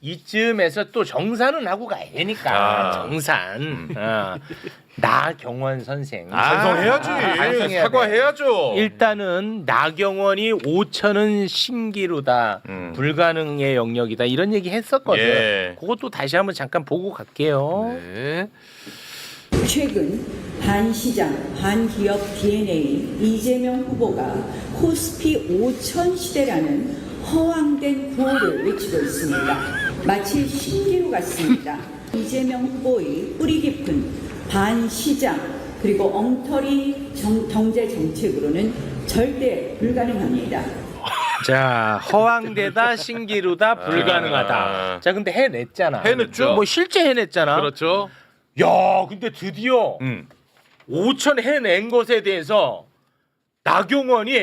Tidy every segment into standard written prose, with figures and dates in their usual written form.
이쯤에서 또 정산은 하고 가야 되니까 정산. 나경원 선생 반성해야지. 반성해야 사과해야죠. 일단은 나경원이 5천은 신기루다 불가능의 영역이다 이런 얘기 했었거든. 예. 그것도 다시 한번 잠깐 보고 갈게요. 네. 최근 반시장, 반기업 DNA 이재명 후보가 코스피 5천 시대라는 허황된 구호를 외치고 있습니다. 마치 신기루 같습니다. 이재명 후보의 뿌리 깊은 반시장 그리고 엉터리 경제 정책으로는 절대 불가능합니다. 자, 허황되다, 신기루다, 불가능하다. 자, 근데 해냈잖아. 해냈죠. 뭐 실제 해냈잖아. 그렇죠. 야, 근데 드디어 5천 해낸 것에 대해서 나경원이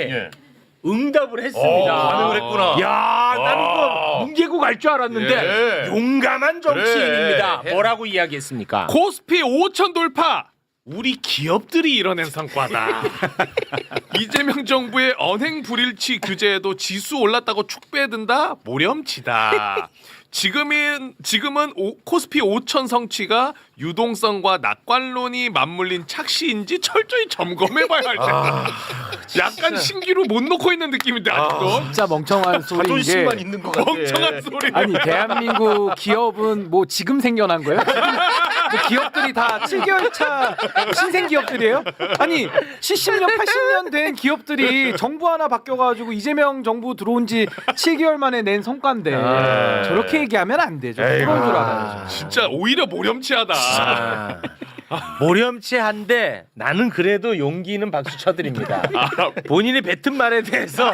응답을 했습니다. 반응을 했구나. 야, 나는 이거 뭉개고 갈 줄 알았는데 예. 용감한 정치인입니다. 그래. 뭐라고 이야기했습니까? 코스피 5천 돌파. 우리 기업들이 이뤄낸 성과다. 이재명 정부의 언행 불일치 규제에도 지수 올랐다고 축배든다? 모렴치다. 지금은 코스피 5천 성취가 유동성과 낙관론이 맞물린 착시인지 철저히 점검해봐야 할 텐데. 약간 신기루 못 놓고 있는 느낌인데 아직도. 진짜 멍청한 소리인 게 자존심만 있는 것 같아. 멍청한 소리. 아니 대한민국 기업은 뭐 지금 생겨난 거예요? 뭐 기업들이 다 7개월 차 신생 기업들이에요? 아니 70년 80년 된 기업들이 정부 하나 바뀌어가지고 이재명 정부 들어온 지 7개월 만에 낸 성과인데 저렇게 얘기하면 안 되죠. 그런 줄 알아요. 진짜 오히려 모렴치하다. 모렴치한데 나는 그래도 용기 있는 박수 쳐드립니다. 본인이 뱉은 말에 대해서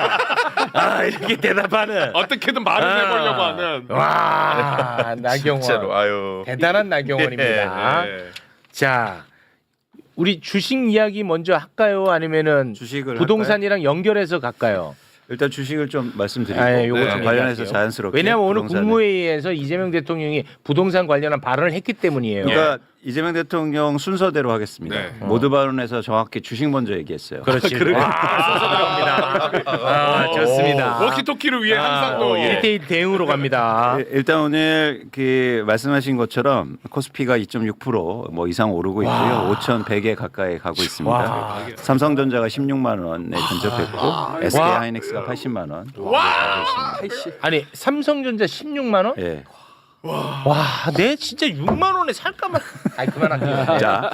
이렇게 대답하는 어떻게든 말을 해보려고 하는. 와 나경원 진짜로 아유. 대단한 나경원입니다. 네. 자 우리 주식 이야기 먼저 할까요? 아니면은 주식을 부동산이랑 연결해서 갈까요? 일단 주식을 좀 말씀드리고 요거 네. 좀 관련해서 얘기할게요. 자연스럽게 왜냐하면 오늘 부동산을. 국무회의에서 이재명 대통령이 부동산 관련한 발언을 했기 때문이에요. 그러니까 이재명 대통령 순서대로 하겠습니다. 네. 모두 발언에서 정확히 주식 먼저 얘기했어요. 그렇지. 와, 들어갑니다. 좋습니다. 워키토키를 위해 항상 또 1대1 대응으로 갑니다. 일단 오늘 그 말씀하신 것처럼 코스피가 2.6% 뭐 이상 오르고 있고요. 5,100에 가까이 가고 있습니다. 와. 삼성전자가 16만 원에 근접했고 SK하이닉스가 80만 원. 아니 삼성전자 16만 원? 예. 와, 내 진짜 6만 원에 살까만. 아이 그만할게요. 자,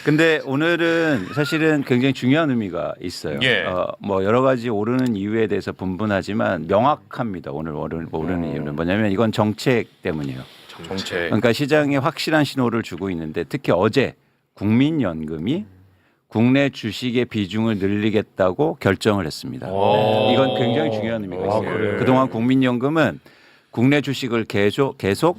근데 오늘은 사실은 굉장히 중요한 의미가 있어요. 예. 뭐 여러 가지 오르는 이유에 대해서 분분하지만 명확합니다. 오늘 오르는 이유는 뭐냐면 이건 정책 때문이에요. 정책. 그러니까 시장에 확실한 신호를 주고 있는데 특히 어제 국민연금이 국내 주식의 비중을 늘리겠다고 결정을 했습니다. 이건 굉장히 중요한 의미가 있어요. 그동안 국민연금은 국내 주식을 계속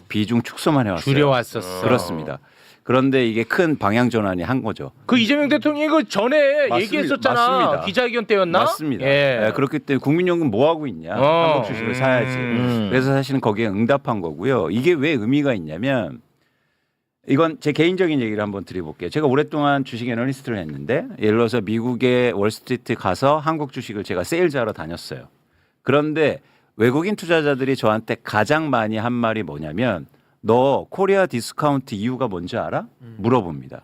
비중 축소만 해왔어요. 줄여왔었어. 그렇습니다. 그런데 이게 큰 방향 전환이 한 거죠. 그 이재명 대통령이 그 전에 맞습니다. 얘기했었잖아. 맞습니다. 기자회견 때였나? 맞습니다. 예. 예, 그렇기 때문에 국민연금 뭐 하고 있냐? 한국 주식을 사야지. 그래서 사실은 거기에 응답한 거고요. 이게 왜 의미가 있냐면 이건 제 개인적인 얘기를 한번 드려볼게요. 제가 오랫동안 주식 애널리스트를 했는데 예를 들어서 미국의 월스트리트 가서 한국 주식을 제가 세일즈하러 다녔어요. 그런데 외국인 투자자들이 저한테 가장 많이 한 말이 뭐냐면 너 코리아 디스카운트 이유가 뭔지 알아? 물어봅니다.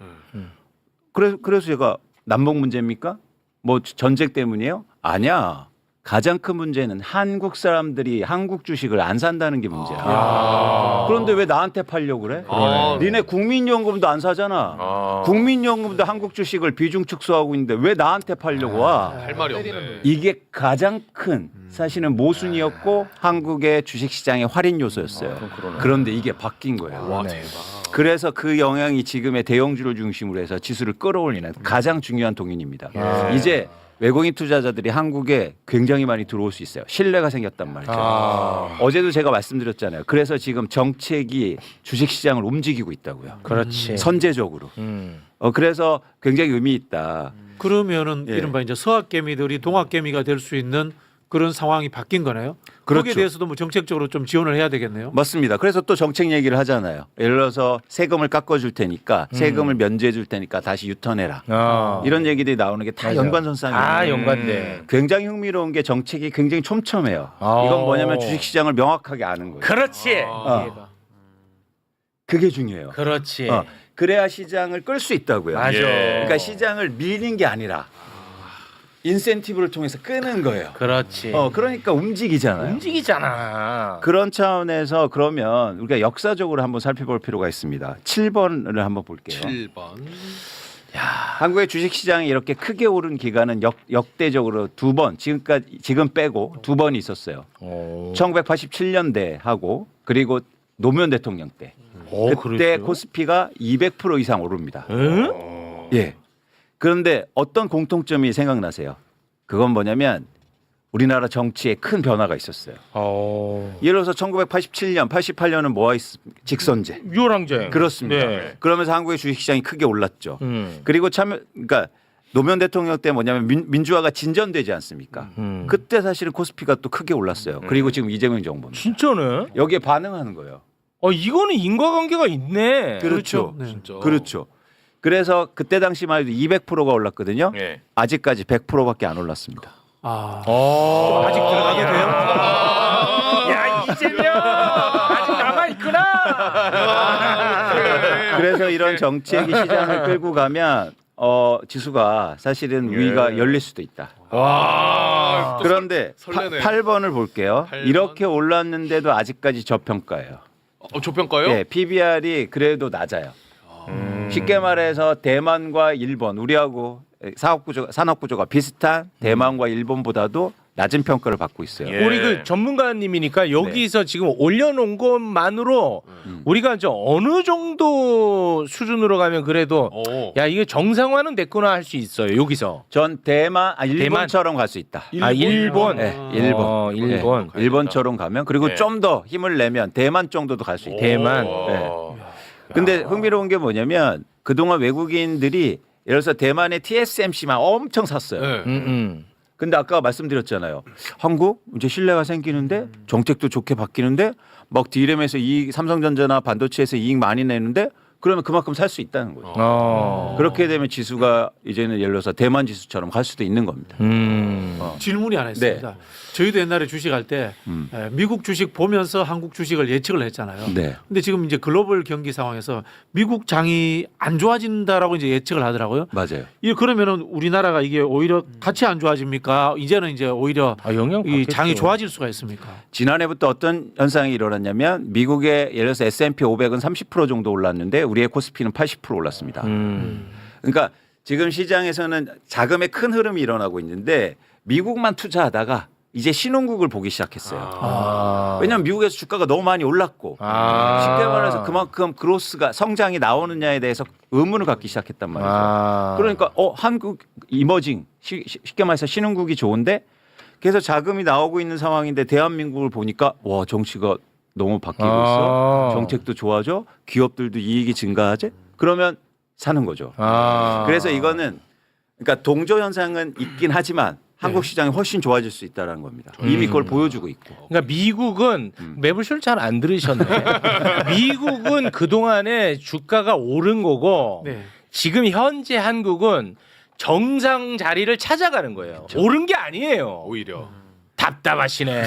그래서 제가 남북 문제입니까? 뭐 전쟁 때문이에요? 아니야. 가장 큰 문제는 한국 사람들이 한국 주식을 안 산다는 게 문제야. 그런데 왜 나한테 팔려고 그래? 니네 국민연금도 안 사잖아. 국민연금도 한국 주식을 비중 축소하고 있는데 왜 나한테 팔려고 와? 할 말이 없네. 이게 가장 큰 사실은 모순이었고 한국의 주식시장의 활인 요소였어요. 그런데 이게 바뀐 거예요. 그래서 그 영향이 지금의 대형주를 중심으로 해서 지수를 끌어올리는 가장 중요한 동인입니다. 이제 외국인 투자자들이 한국에 굉장히 많이 들어올 수 있어요. 신뢰가 생겼단 말이죠. 어제도 제가 말씀드렸잖아요. 그래서 지금 정책이 주식시장을 움직이고 있다고요. 그렇지. 선제적으로. 그래서 굉장히 의미 있다. 그러면은 예. 이른바 이제 서학개미들이 동학개미가 될 수 있는 그런 상황이 바뀐 거네요. 그렇죠. 거기에 대해서도 뭐 정책적으로 좀 지원을 해야 되겠네요. 맞습니다. 그래서 또 정책 얘기를 하잖아요. 예를 들어서 세금을 깎아줄 테니까 세금을 면제해줄 테니까 다시 유턴해라. 이런 얘기들이 나오는 게 다 맞아. 연관선상이에요. 아, 연관돼. 굉장히 흥미로운 게 정책이 굉장히 촘촘해요. 이건 뭐냐면 주식시장을 명확하게 아는 거예요. 그렇지. 그게 중요해요. 그렇지. 그래야 시장을 끌 수 있다고요. 맞아. 그러니까 시장을 밀는 게 아니라 인센티브를 통해서 끄는 거예요. 그렇지. 그러니까 움직이잖아요. 움직이잖아. 그런 차원에서 그러면 우리가 역사적으로 한번 살펴볼 필요가 있습니다. 7번을 한번 볼게요. 7번. 한국의 주식시장이 이렇게 크게 오른 기간은 역대적으로 두 번, 지금 빼고 두 번 있었어요. 1987년대 하고 그리고 노무현 대통령 때. 그때 그랬어요? 코스피가 200% 이상 오릅니다. 예. 그런데 어떤 공통점이 생각나세요? 그건 뭐냐면 우리나라 정치에 큰 변화가 있었어요. 예를 들어서 1987년, 88년은 뭐가 있습니까? 직선제. 유랑제. 그렇습니다. 네. 그러면서 한국의 주식시장이 크게 올랐죠. 그리고 그러니까 노무현 대통령 때 뭐냐면 민주화가 진전되지 않습니까? 그때 사실은 코스피가 또 크게 올랐어요. 그리고 지금 이재명 정부입니다. 진짜네. 여기에 반응하는 거예요. 이거는 인과관계가 있네. 그렇죠. 네. 진짜. 그렇죠. 그래서 그때 당시만 해도 200%가 올랐거든요. 예. 아직까지 100%밖에 안 올랐습니다. 아직 들어가게 돼요? 야, 이재명 아직 남아 있구나. 그래서 이런 정책이 시장을 끌고 가면 지수가 사실은 위가 열릴 수도 있다. 와. 그런데 설레네. 8번을 볼게요. 8번. 이렇게 올랐는데도 아직까지 저평가예요. 조평가요? 네, PBR이 그래도 낮아요. 쉽게 말해서 대만과 일본, 우리하고 산업 구조가 비슷한 대만과 일본보다도 낮은 평가를 받고 있어요. 예. 우리 그 전문가님이니까 여기서 지금 올려놓은 것만으로 우리가 이제 어느 정도 수준으로 가면 그래도 야 이게 정상화는 됐구나 할 수 있어요. 여기서. 전 일본처럼 갈 수 있다. 일본. 네, 일본. 일본. 네, 일본처럼 가면 그리고 네. 좀 더 힘을 내면 대만 정도도 갈 수 있다. 대만. 네. 근데 흥미로운 게 뭐냐면 그동안 외국인들이 예를 들어서 대만의 TSMC만 엄청 샀어요. 네. 근데 아까 말씀드렸잖아요. 한국 이제 신뢰가 생기는데 정책도 좋게 바뀌는데 막 D램에서 이익, 삼성전자나 반도체에서 이익 많이 내는데 그러면 그만큼 살 수 있다는 거죠. 그렇게 되면 지수가 이제는 예를 들어서 대만 지수처럼 갈 수도 있는 겁니다. 질문이 하나 있습니다. 저희도 옛날에 주식할 때 미국 주식 보면서 한국 주식을 예측을 했잖아요. 네. 근데 지금 이제 글로벌 경기 상황에서 미국 장이 안 좋아진다라고 이제 예측을 하더라고요. 맞아요. 그러면은 우리나라가 이게 오히려 같이 안 좋아집니까? 이제는 이제 오히려 영향 이 받겠죠. 장이 좋아질 수가 있습니까? 지난해부터 어떤 현상이 일어났냐면 미국의 예를 들어서 S&P 500은 30% 정도 올랐는데 우리의 코스피는 80% 올랐습니다. 그러니까 지금 시장에서는 자금의 큰 흐름이 일어나고 있는데 미국만 투자하다가 이제 신흥국을 보기 시작했어요. 왜냐하면 미국에서 주가가 너무 많이 올랐고 쉽게 말해서 그만큼 그로스가 성장이 나오느냐에 대해서 의문을 갖기 시작했단 말이죠. 그러니까 한국 이머징 쉽게 말해서 신흥국이 좋은데 그래서 자금이 나오고 있는 상황인데 대한민국을 보니까 와 정치가 너무 바뀌고 있어. 정책도 좋아져. 기업들도 이익이 증가하지. 그러면 사는 거죠. 그래서 이거는 그러니까 동조 현상은 있긴 하지만 한국 시장이 훨씬 좋아질 수 있다는 겁니다. 이미 그걸 보여주고 있고. 그러니까 미국은 매불쇼를 잘 안 들으셨네. 미국은 그동안에 주가가 오른 거고 네. 지금 현재 한국은 정상 자리를 찾아가는 거예요. 오른 게 아니에요. 오히려. 답답하시네.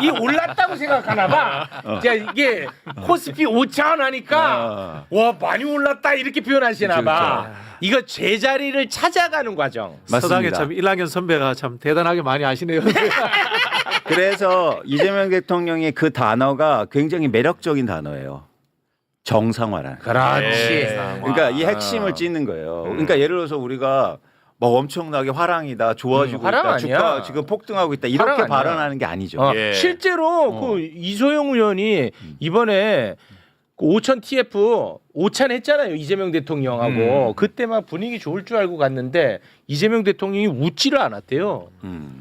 이 올랐다고 생각하나 봐. 자, 이게 코스피 5,000 하니까 와 많이 올랐다 이렇게 표현하시나 봐. 이거 제자리를 찾아가는 과정. 서당에 맞습니다. 참 일학년 선배가 참 대단하게 많이 아시네요. 그래서 이재명 대통령의 그 단어가 굉장히 매력적인 단어예요. 정상화라는. 그렇지. 그러니까 이 핵심을 찢는 거예요. 그러니까 예를 들어서 우리가 뭐 엄청나게 화랑이다, 좋아지고 화랑 있다, 아니야. 주가 지금 폭등하고 있다 이렇게 화랑 아니야. 발언하는 게 아니죠. 예. 실제로 그 이소영 의원이 이번에 5,000 TF 5,000 했잖아요. 이재명 대통령하고 그때 막 분위기 좋을 줄 알고 갔는데 이재명 대통령이 웃지를 않았대요.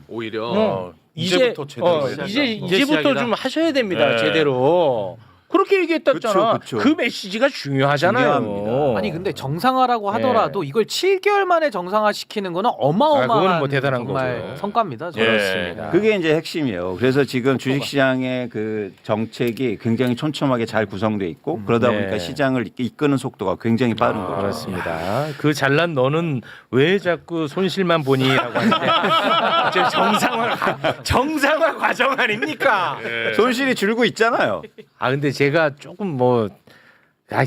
오히려 이제부터 제대로 해야 된다. 이제부터 시작이다. 좀 하셔야 됩니다. 네. 제대로. 그렇게 얘기했다잖아. 그쵸. 그 메시지가 중요하잖아요. 중요합니다. 아니 근데 정상화라고 네. 하더라도 이걸 7개월 만에 정상화 시키는 거는 어마어마한 그거는 뭐 대단한 정말 거고요. 성과입니다. 저는. 그렇습니다. 그게 이제 핵심이에요. 그래서 지금 주식시장의 그 정책이 굉장히 촘촘하게 잘 구성돼 있고 그러다 네. 보니까 시장을 이끄는 속도가 굉장히 빠른 거죠. 그렇습니다. 그 잘난 너는 왜 자꾸 손실만 보니라고 하는데 저 정상화 과정 아닙니까? 손실이 줄고 있잖아요. 아 근데 제가 조금 뭐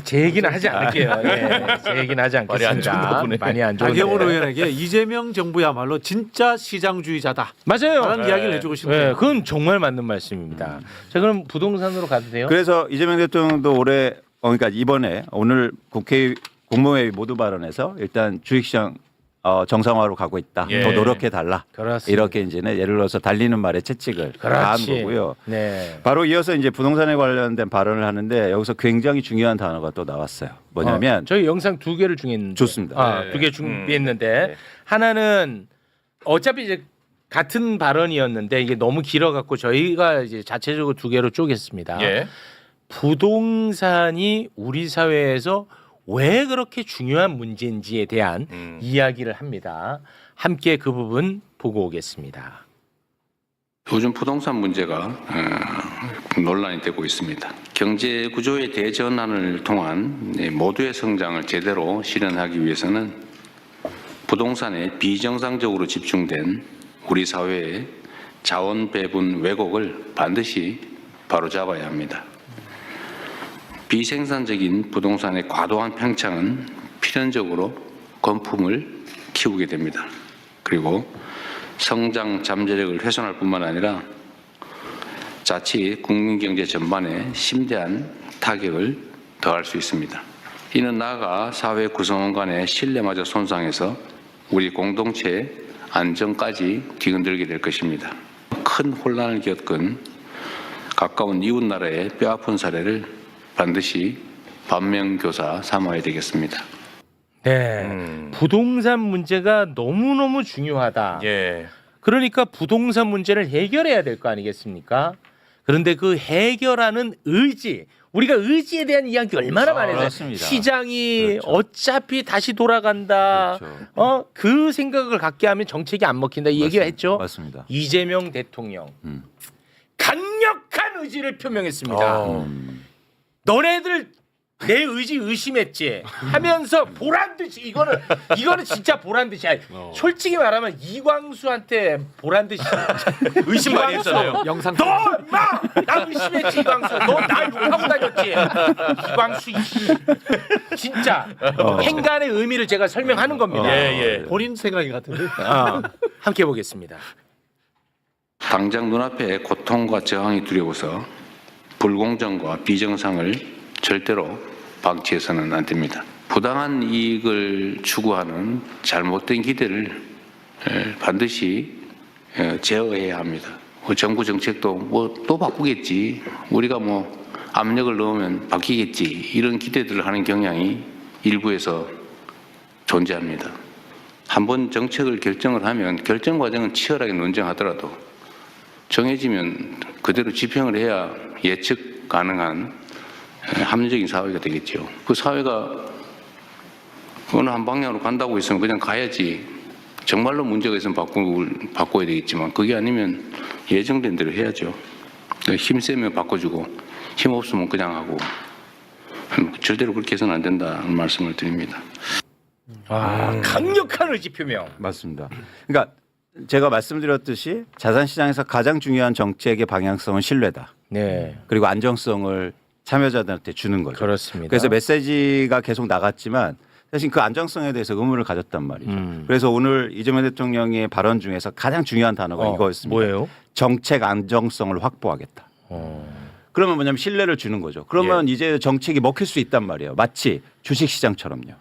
제 얘기는 하지 않을게요. 예, 제 얘기는 하지 않겠습니다. 말이 안 좋나 보네. 많이 안 좋은데. 나경원 의원에게 이재명 정부야말로 진짜 시장주의자다. 맞아요. 라는 이야기를 해주고 싶네요. 네, 그건 정말 맞는 말씀입니다. 자 그럼 부동산으로 가도 돼요? 그래서 이재명 대통령도 올해 그러니까 이번에 오늘 국회 국무회의 모두 발언에서 일단 주식시장 정상화로 가고 있다. 예. 더 노력해 달라. 그렇습니다. 이렇게 이제는 예를 들어서 달리는 말에 채찍을 가한 그렇지. 거고요. 네. 바로 이어서 이제 부동산에 관련된 발언을 하는데 여기서 굉장히 중요한 단어가 또 나왔어요. 뭐냐면 저희 영상 2개를 중했는데 좋습니다. 네. 2개 준비했는데 하나는 어차피 이제 같은 발언이었는데 이게 너무 길어갖고 저희가 이제 자체적으로 2개로 쪼갰습니다. 예. 부동산이 우리 사회에서 왜 그렇게 중요한 문제인지에 대한 이야기를 합니다. 함께 그 부분 보고 오겠습니다. 요즘 부동산 문제가 논란이 되고 있습니다. 경제 구조의 대전환을 통한 모두의 성장을 제대로 실현하기 위해서는 부동산에 비정상적으로 집중된 우리 사회의 자원 배분 왜곡을 반드시 바로잡아야 합니다. 비생산적인 부동산의 과도한 팽창은 필연적으로 건품을 키우게 됩니다. 그리고 성장 잠재력을 훼손할 뿐만 아니라 자칫 국민 경제 전반에 심대한 타격을 더할 수 있습니다. 이는 나아가 사회 구성원 간의 신뢰마저 손상해서 우리 공동체의 안정까지 뒤흔들게 될 것입니다. 큰 혼란을 겪은 가까운 이웃 나라의 뼈아픈 사례를 반드시 반면교사 삼아야 되겠습니다. 네, 부동산 문제가 너무너무 중요하다. 예. 그러니까 부동산 문제를 해결해야 될 거 아니겠습니까? 그런데 그 해결하는 의지, 우리가 의지에 대한 이야기 얼마나 많이 했어요. 그렇습니다. 시장이 그렇죠. 어차피 다시 돌아간다. 그렇죠. 그 생각을 갖게 하면 정책이 안 먹힌다. 이 얘기를 했죠. 맞습니다. 이재명 대통령 강력한 의지를 표명했습니다. 너네들 내 의지 의심했지 하면서 보란 듯이 이거는 진짜 보란 듯이 솔직히 말하면 이광수한테 보란 듯이 의심 많이 했잖아요. 영상 너 임마 나 의심했지 이광수 너 날 욕하고 다녔지 이광수 진짜 행간의 의미를 제가 설명하는 겁니다. 예. 본인 생각이 같은데. 함께 보겠습니다. 당장 눈앞에 고통과 저항이 두려워서 불공정과 비정상을 절대로 방치해서는 안 됩니다. 부당한 이익을 추구하는 잘못된 기대를 반드시 제어해야 합니다. 정부 정책도 뭐 또 바꾸겠지. 우리가 뭐 압력을 넣으면 바뀌겠지. 이런 기대들을 하는 경향이 일부에서 존재합니다. 한번 정책을 결정을 하면 결정 과정은 치열하게 논쟁하더라도 정해지면 그대로 집행을 해야 예측 가능한 합리적인 사회가 되겠죠. 그 사회가 어느 한 방향으로 간다고 했으면 그냥 가야지. 정말로 문제가 있으면 바꿔야 되겠지만 그게 아니면 예정된 대로 해야죠. 힘 세면 바꿔주고 힘 없으면 그냥 하고 절대로 그렇게 해서는 안 된다는 말씀을 드립니다. 강력한 의지 표명. 맞습니다. 그러니까 제가 말씀드렸듯이 자산시장에서 가장 중요한 정책의 방향성은 신뢰다. 네, 그리고 안정성을 참여자들한테 주는 거죠. 그렇습니다. 그래서 메시지가 계속 나갔지만 사실 그 안정성에 대해서 의문을 가졌단 말이죠. 그래서 오늘 이재명 대통령의 발언 중에서 가장 중요한 단어가 이거였습니다. 뭐예요? 정책 안정성을 확보하겠다. 그러면 뭐냐면 신뢰를 주는 거죠. 그러면 이제 정책이 먹힐 수 있단 말이에요. 마치 주식시장처럼요.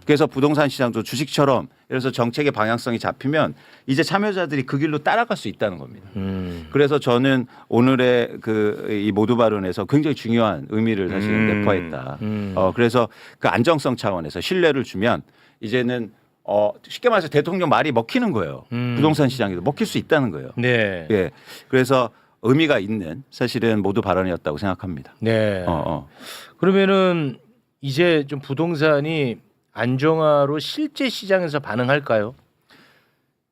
그래서 부동산 시장도 주식처럼 예를 들어서 정책의 방향성이 잡히면 이제 참여자들이 그 길로 따라갈 수 있다는 겁니다. 그래서 저는 오늘의 이 모두 발언에서 굉장히 중요한 의미를 사실 내포했다. 그래서 그 안정성 차원에서 신뢰를 주면 이제는 쉽게 말해서 대통령 말이 먹히는 거예요. 부동산 시장에도 먹힐 수 있다는 거예요. 네. 예. 그래서 의미가 있는 사실은 모두 발언이었다고 생각합니다. 네. 그러면은 이제 좀 부동산이 안정화로 실제 시장에서 반응할까요?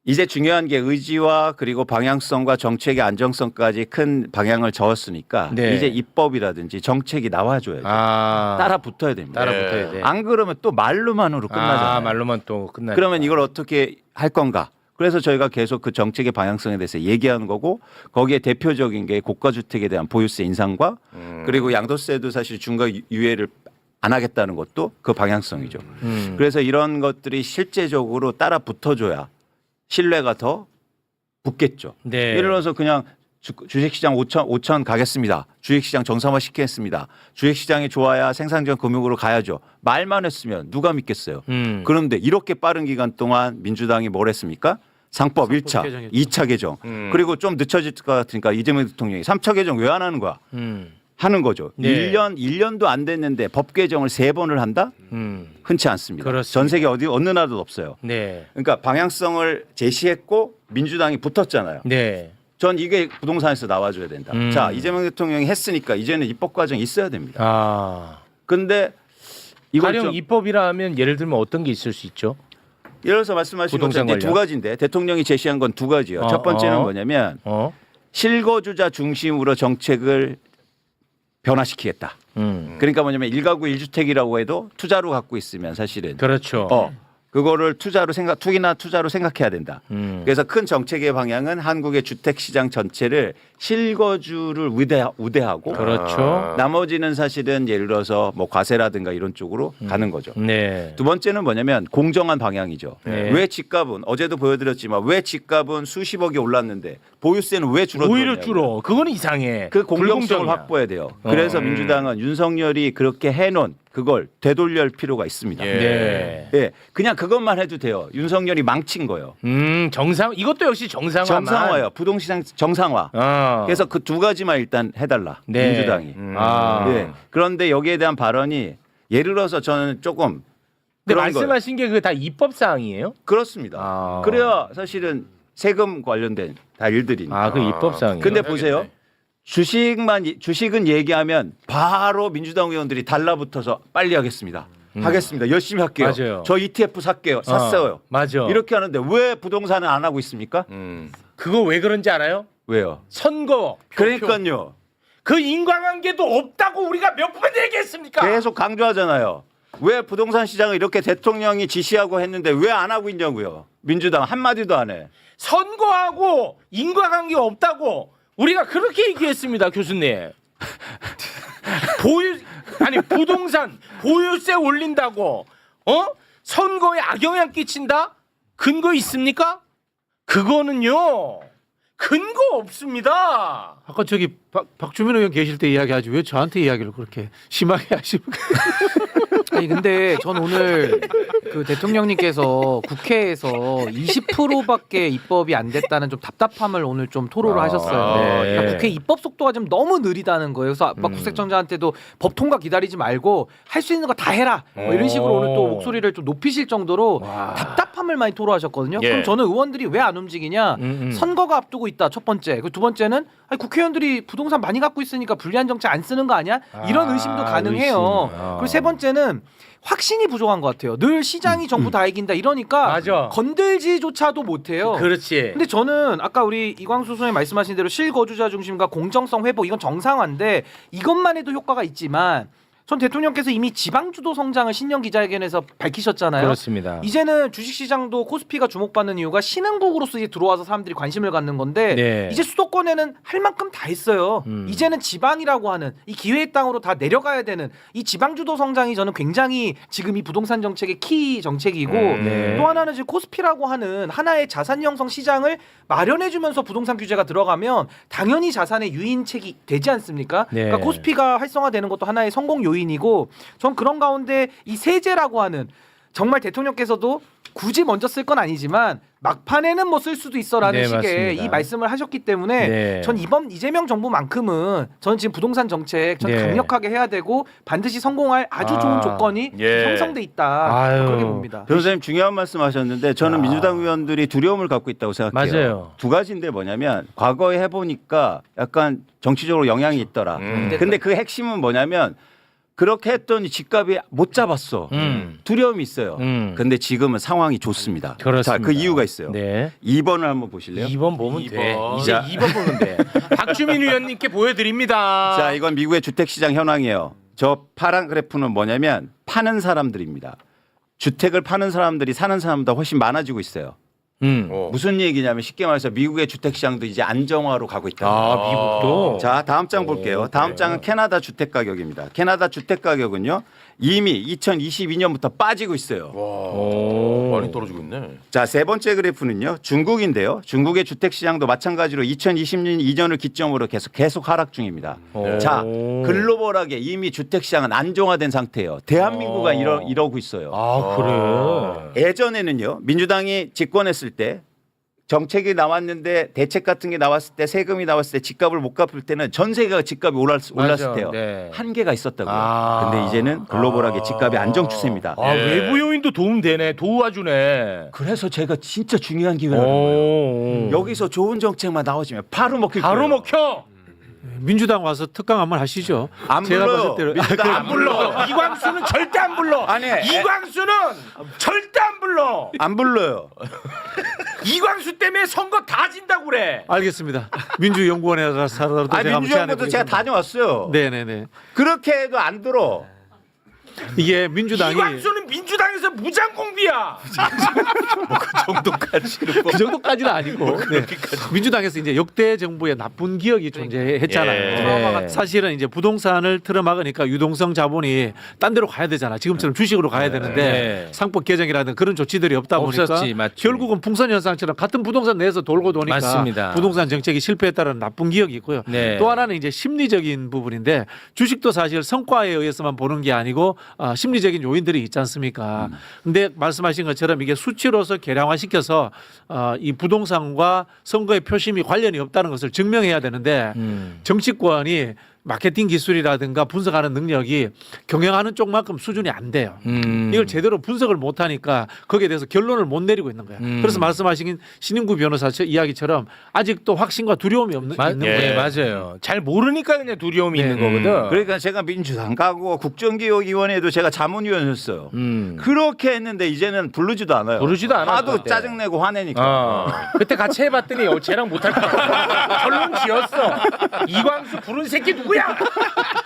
이제 중요한 게 의지와 그리고 방향성과 정책의 안정성까지 큰 방향을 저었으니까 네. 이제 입법이라든지 정책이 나와줘야죠. 따라 붙어야 됩니다. 따라 붙어야 돼. 안 그러면 또 말로만으로 끝나잖아요. 말로만 또 끝나. 그러면 이걸 어떻게 할 건가? 그래서 저희가 계속 그 정책의 방향성에 대해서 얘기하는 거고 거기에 대표적인 게 고가주택에 대한 보유세 인상과 그리고 양도세도 사실 중과 유예를 안 하겠다는 것도 그 방향성이죠. 그래서 이런 것들이 실제적으로 따라 붙어줘야 신뢰가 더 붙겠죠. 네. 예를 들어서 그냥 주식시장 5천 가겠습니다. 주식시장 정상화 시키겠습니다. 주식시장이 좋아야 생산적 금융으로 가야죠. 말만 했으면 누가 믿겠어요. 그런데 이렇게 빠른 기간 동안 민주당이 뭘 했습니까? 상법 1차, 개정했죠. 2차 개정. 그리고 좀 늦춰질 것 같으니까 이재명 대통령이 3차 개정 왜 안 하는 거야? 하는 거죠. 네. 1년도 안 됐는데 법 개정을 3번을 한다? 흔치 않습니다. 그렇습니다. 전 세계 어느 나라도 없어요. 네. 그러니까 방향성을 제시했고 민주당이 붙었잖아요. 네. 전 이게 부동산에서 나와줘야 된다. 자, 이재명 대통령이 했으니까 이제는 입법 과정이 있어야 됩니다. 근데 이걸 가령 좀 입법이라 하면 예를 들면 어떤 게 있을 수 있죠? 예를 들어서 말씀하신 부동산 것처럼 관련. 두 가지인데 대통령이 제시한 건 두 가지예요. 첫 번째는 뭐냐면 실거주자 중심으로 정책을 변화시키겠다. 그러니까 뭐냐면 1가구 1주택이라고 해도 투자로 갖고 있으면 사실은 그렇죠. 그거를 투기나 투자로 생각해야 된다. 그래서 큰 정책의 방향은 한국의 주택 시장 전체를 실거주를 우대하고 그렇죠. 나머지는 사실은 예를 들어서 뭐 과세라든가 이런 쪽으로 가는 거죠. 네. 두 번째는 뭐냐면 공정한 방향이죠. 네. 왜 집값은 어제도 보여드렸지만 왜 집값은 수십억이 올랐는데 보유세는 왜 줄어들었냐고요. 오히려 줄어. 그건 이상해. 그 공정성을 불공정이야. 확보해야 돼요. 그래서 민주당은 윤석열이 그렇게 해놓은 그걸 되돌릴 필요가 있습니다. 네. 예, 그냥 그것만 해도 돼요. 윤석열이 망친 거예요. 정상 이것도 역시 정상화만. 정상화요. 부동시장 정상화. 그래서 그 두 가지만 일단 해달라. 네. 민주당이. 예. 그런데 여기에 대한 발언이 예를 들어서 저는 조금 근데 그런 거예요. 말씀하신 게 그 다 입법 사항이에요? 그렇습니다. 그래야 사실은 세금 관련된 다 일들이니까. 그 입법 사항이에요. 근데 보세요. 주식은 얘기하면 바로 민주당 의원들이 달라붙어서 빨리 하겠습니다. 하겠습니다. 열심히 할게요. 맞아요. 저 ETF 샀어요. 맞아. 이렇게 하는데 왜 부동산은 안 하고 있습니까? 그거 왜 그런지 알아요? 왜요? 선거. 그러니까요. 그 인과관계도 없다고 우리가 몇 번 얘기했습니까? 계속 강조하잖아요. 왜 부동산 시장을 이렇게 대통령이 지시하고 했는데 왜 안 하고 있냐고요. 민주당 한마디도 안 해. 선거하고 인과관계 없다고 우리가 그렇게 얘기했습니다, 교수님. 부동산 보유세 올린다고 선거에 악영향 끼친다? 근거 있습니까? 그거는요. 근거 없습니다. 아까 저기 박주민 의원 계실 때 이야기하지 왜 저한테 이야기를 그렇게 심하게 하십니까? 아니 근데 전 오늘 그 대통령님께서 국회에서 20%밖에 입법이 안 됐다는 좀 답답함을 오늘 좀 토로를 하셨어요. 네. 그러니까 국회 입법 속도가 좀 너무 느리다는 거예요. 그래서 막 국세청장한테도 법 통과 기다리지 말고 할 수 있는 거 다 해라. 뭐 이런 식으로 오늘 또 목소리를 좀 높이실 정도로 답답함을 많이 토로하셨거든요. 예. 그럼 저는 의원들이 왜 안 움직이냐? 선거가 앞두고 있다. 첫 번째. 그 두 번째는 아니, 국회의원들이 부동산 많이 갖고 있으니까 불리한 정책 안 쓰는 거 아니야? 이런 의심도 가능해요. 의심. 그리고 세 번째는 확신이 부족한 것 같아요. 늘 시장이 전부 다 이긴다 이러니까 맞아. 건들지조차도 못해요. 그렇지. 근데 저는 아까 우리 이광수 소장님 말씀하신 대로 실거주자 중심과 공정성 회복 이건 정상화인데 이것만 해도 효과가 있지만 전 대통령께서 이미 지방주도 성장을 신년 기자회견에서 밝히셨잖아요. 그렇습니다. 이제는 주식시장도 코스피가 주목받는 이유가 신흥국으로서 이제 들어와서 사람들이 관심을 갖는 건데 네. 이제 수도권에는 할 만큼 다 했어요. 이제는 지방이라고 하는 이 기회의 땅으로 다 내려가야 되는 이 지방주도 성장이 저는 굉장히 지금 이 부동산 정책의 키 정책이고 네. 또 하나는 지금 코스피라고 하는 하나의 자산 형성 시장을 마련해주면서 부동산 규제가 들어가면 당연히 자산의 유인책이 되지 않습니까? 네. 그러니까 코스피가 활성화되는 것도 하나의 성공 요인이고 전 그런 가운데 이 세제라고 하는 정말 대통령께서도 굳이 먼저 쓸 건 아니지만 막판에는 뭐 쓸 수도 있어라는 네, 식의 맞습니다. 이 말씀을 하셨기 때문에 네. 전 이번 이재명 정부만큼은 저는 지금 부동산 정책 전 네. 강력하게 해야 되고 반드시 성공할 아주 좋은 조건이 예. 형성돼 있다. 아유. 그렇게 봅니다. 변호사님 중요한 말씀하셨는데 저는 민주당 의원들이 두려움을 갖고 있다고 생각해요. 맞아요. 두 가지인데 뭐냐면 과거에 해보니까 약간 정치적으로 영향이 있더라. 근데 그 핵심은 뭐냐면 그렇게 했더니 집값이 못 잡았어. 두려움이 있어요. 근데 지금은 상황이 좋습니다. 그렇습니다. 자, 그 이유가 있어요. 네. 2번을 한번 보실래요? 2번 보면 돼. 2번. 이제 자. 2번 보면 돼. 박주민 의원님께 보여드립니다. 자, 이건 미국의 주택시장 현황이에요. 저 파란 그래프는 뭐냐면 파는 사람들입니다. 주택을 파는 사람들이 사는 사람보다 훨씬 많아지고 있어요. 무슨 얘기냐면 쉽게 말해서 미국의 주택시장도 이제 안정화로 가고 있다. 아, 미국도. 자, 다음 장 볼게요. 다음 장은 캐나다 주택 가격입니다. 캐나다 주택 가격은요. 이미 2022년부터 빠지고 있어요. 많이 떨어지고 있네. 자, 세 번째 그래프는요. 중국인데요. 중국의 주택 시장도 마찬가지로 2020년 이전을 기점으로 계속 하락 중입니다. 자, 글로벌하게 이미 주택 시장은 안정화된 상태예요. 대한민국은 이러고 있어요. 아, 그래. 예전에는요. 민주당이 집권했을 때 정책이 나왔는데 대책 같은 게 나왔을 때 세금이 나왔을 때 집값을 못 갚을 때는 전 세계가 집값이 올랐을 때요. 네. 한계가 있었다고요. 아. 근데 이제는 글로벌하게 집값이 안정 추세입니다. 아, 외부 요인도 도움되네. 도와주네. 그래서 제가 진짜 중요한 기회라는 거예요. 여기서 좋은 정책만 나오시면 바로 먹힐 바로 거예요. 먹혀. 민주당 와서 특강 한번 하시죠. 안 제가 불러요. 봤을 때는 민주당 안 불러. 이광수는 절대 안 불러. 아니, 이광수는 절대 안 불러. 안 불러요. 이광수 때문에 선거 다 진다고 그래. 알겠습니다. 민주연구원에 가서라도 제가 한번 민주연구도 제가 제안해보겠습니다. 다녀왔어요. 네네네. 그렇게 해도 안 들어. 이게 민주당이 이광수는 민주당에서 무장공비야. 그 정도까지는 아니고 네. 민주당에서 이제 역대 정부의 나쁜 기억이 존재했잖아요. 예. 사실은 이제 부동산을 틀어막으니까 유동성 자본이 딴 데로 가야 되잖아. 지금처럼 주식으로 가야 되는데 네. 상법 개정이라든 그런 조치들이 없다 보니까 없었지, 맞지. 결국은 풍선 현상처럼 같은 부동산 내에서 돌고 도니까 맞습니다. 부동산 정책이 실패했다는 나쁜 기억이 있고요. 네. 또 하나는 이제 심리적인 부분인데 주식도 사실 성과에 의해서만 보는 게 아니고 심리적인 요인들이 있지 않습니까? 근데 말씀하신 것처럼 이게 수치로서 계량화시켜서 이 부동산과 선거의 표심이 관련이 없다는 것을 증명해야 되는데 정치권이 마케팅 기술이라든가 분석하는 능력이 경영하는 쪽만큼 수준이 안 돼요. 이걸 제대로 분석을 못하니까 거기에 대해서 결론을 못 내리고 있는 거예요. 그래서 말씀하신 신인구 변호사 이야기처럼 아직도 확신과 두려움이 있는 네, 거예요. 맞아요. 잘 모르니까 그냥 두려움이 있는 거거든. 그러니까 제가 민주당 가고 국정기획위원회도 제가 자문위원이었어요. 그렇게 했는데 이제는 부르지도 않아요. 부르지도 않아, 하도 그때. 짜증내고 화내니까. 그때 같이 해봤더니 쟤랑 못할 것 같아. 결론 지었어. 이광수 부른 새끼 누구야?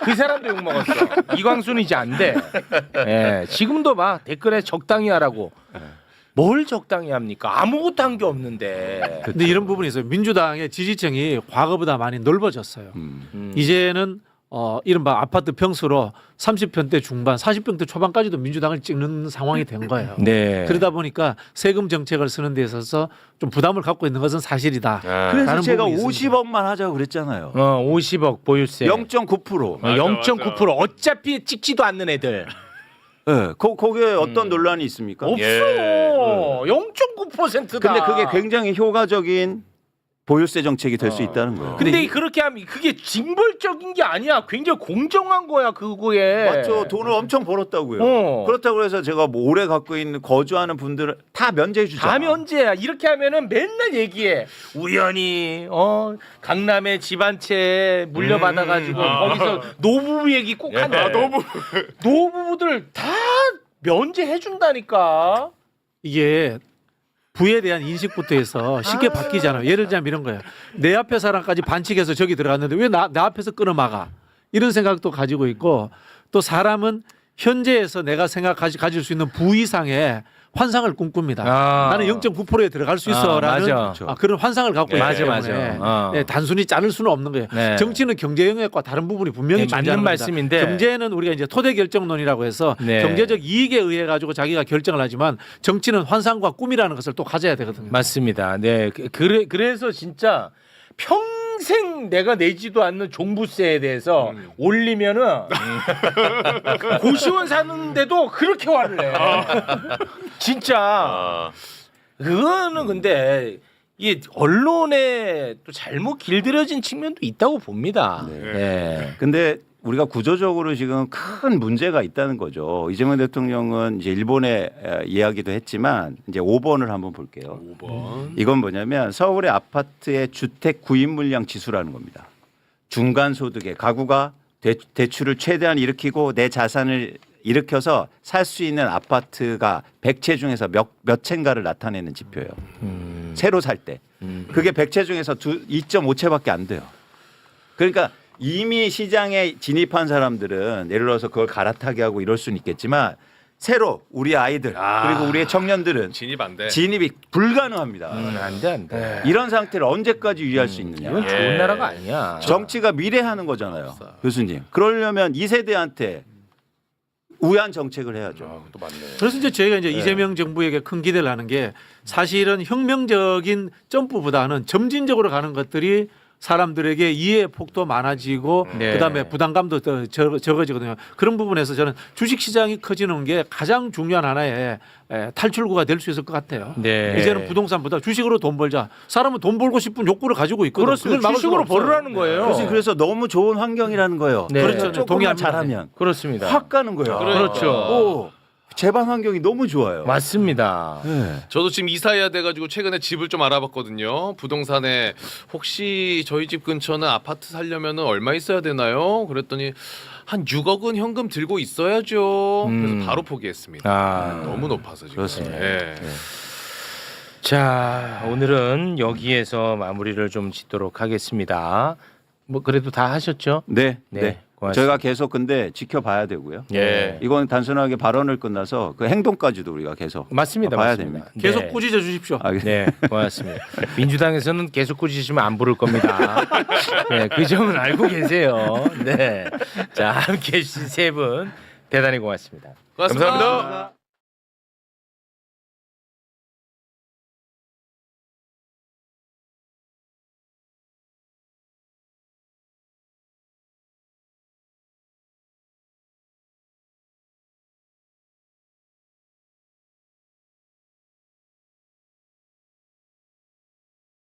그 사람도 욕 먹었어. 이광수는 이제 안 돼. 예, 지금도 막 댓글에 적당히 하라고. 뭘 적당히 합니까? 아무것도 한 게 없는데. 근데 이런 부분이 있어요. 민주당의 지지층이 과거보다 많이 넓어졌어요. 이제는 이른바 아파트 평수로 30평대 중반, 40평대 초반까지도 민주당을 찍는 상황이 된 거예요. 네. 그러다 보니까 세금 정책을 쓰는 데 있어서 좀 부담을 갖고 있는 것은 사실이다. 그래서 라는 제가 부분이 있습니다. 50억만 하자고 그랬잖아요. 50억 보유세. 0.9%. 0.9%. 어차피 찍지도 않는 애들. 네, 거기에 어떤 논란이 있습니까? 없어. 0.9%다. 근데 그게 굉장히 효과적인 보유세 정책이 될 수 있다는 거예요. 근데 그렇게 하면 그게 징벌적인 게 아니야. 굉장히 공정한 거야 그거에. 맞죠. 돈을 엄청 벌었다고요. 그렇다고 해서 제가 뭐 오래 갖고 있는 거주하는 분들을 다 면제해 주잖아. 다 면제야. 이렇게 하면은 맨날 얘기해. 우연히 강남에 집 한 채 물려받아가지고 거기서 노부부 얘기 꼭 한다. 노부부들 다 면제해 준다니까. 이게 부에 대한 인식부터 해서 쉽게 바뀌잖아요. 예를 들자면 이런 거예요. 내 앞에 사람까지 반칙해서 저기 들어갔는데 왜 나 앞에서 끊어막아? 이런 생각도 가지고 있고 또 사람은 현재에서 내가 가질 수 있는 부 이상의 환상을 꿈꿉니다. 나는 0.9%에 들어갈 수 있어라는 그런 환상을 갖고 있기 때문에 네, 단순히 자를 수는 없는 거예요. 네. 정치는 경제 영역과 다른 부분이 분명히 맞는 존재하는 말씀인데 경제는 우리가 이제 토대 결정론이라고 해서 네. 경제적 이익에 의해 가지고 자기가 결정을 하지만 정치는 환상과 꿈이라는 것을 또 가져야 되거든요. 맞습니다. 네, 그래서 진짜 평생 평생 내가 내지도 않는 종부세에 대해서 올리면은 고시원 사는데도 그렇게 화를 내. 진짜. 그거는 근데 이 언론에 또 잘못 길들여진 측면도 있다고 봅니다. 네. 근데 우리가 구조적으로 지금 큰 문제가 있다는 거죠. 이재명 대통령은 이제 일본에 이야기도 했지만 이제 5번을 한번 볼게요. 5번. 이건 뭐냐면 서울의 아파트의 주택 구입 물량 지수라는 겁니다. 중간 소득의 가구가 대출을 최대한 일으키고 내 자산을 일으켜서 살 수 있는 아파트가 100채 중에서 몇 채인가를 나타내는 지표예요. 새로 살 때. 그게 100채 중에서 2.5채밖에 안 돼요. 그러니까 이미 시장에 진입한 사람들은 예를 들어서 그걸 갈아타게 하고 이럴 수는 있겠지만 새로 우리 아이들 그리고 우리의 청년들은 진입 안 돼. 진입이 불가능합니다. 안 돼, 안 돼. 이런 상태를 언제까지 유지할 수 있느냐. 이건 좋은 나라가 아니야. 정치가 미래하는 거잖아요. 교수님. 그러려면 이 세대한테 우회한 정책을 해야죠. 또 맞네. 그래서 이제 저희가 이제 이재명 정부에게 큰 기대를 하는 게 사실은 혁명적인 점프보다는 점진적으로 가는 것들이 사람들에게 이해 폭도 많아지고 네. 그다음에 부담감도 더 적어지거든요. 그런 부분에서 저는 주식 시장이 커지는 게 가장 중요한 하나의 탈출구가 될 수 있을 것 같아요. 네. 이제는 부동산보다 주식으로 돈 벌자. 사람은 돈 벌고 싶은 욕구를 가지고 있거든요. 그렇습니다. 그걸 막을 수가 주식으로 없어요. 벌으라는 거예요. 교수님 그래서 너무 좋은 환경이라는 거예요. 네. 그렇죠. 조금만 동의합니다. 잘하면 그렇습니다. 확 가는 거예요. 그렇죠. 오, 재반 환경이 너무 좋아요. 맞습니다. 네. 저도 지금 이사해야 돼가지고 최근에 집을 좀 알아봤거든요. 부동산에 혹시 저희 집 근처는 아파트 살려면 얼마 있어야 되나요? 그랬더니 한 6억은 현금 들고 있어야죠. 그래서 바로 포기했습니다. 아, 너무 높아서 지금. 그렇습니다. 예. 자, 오늘은 여기에서 마무리를 좀 짓도록 하겠습니다. 뭐 그래도 다 하셨죠? 네, 네, 네. 고맙습니다. 저희가 계속 근데 지켜봐야 되고요. 예. 이건 단순하게 발언을 끝나서 그 행동까지도 우리가 계속 맞습니다. 봐야 맞습니다. 됩니다. 계속 네. 꾸짖어 주십시오. 네, 고맙습니다. 민주당에서는 계속 꾸짖으시면 안 부를 겁니다. 네, 그 점은 알고 계세요. 네, 자 함께 해주신 세 분 대단히 고맙습니다. 고맙습니다. 감사합니다.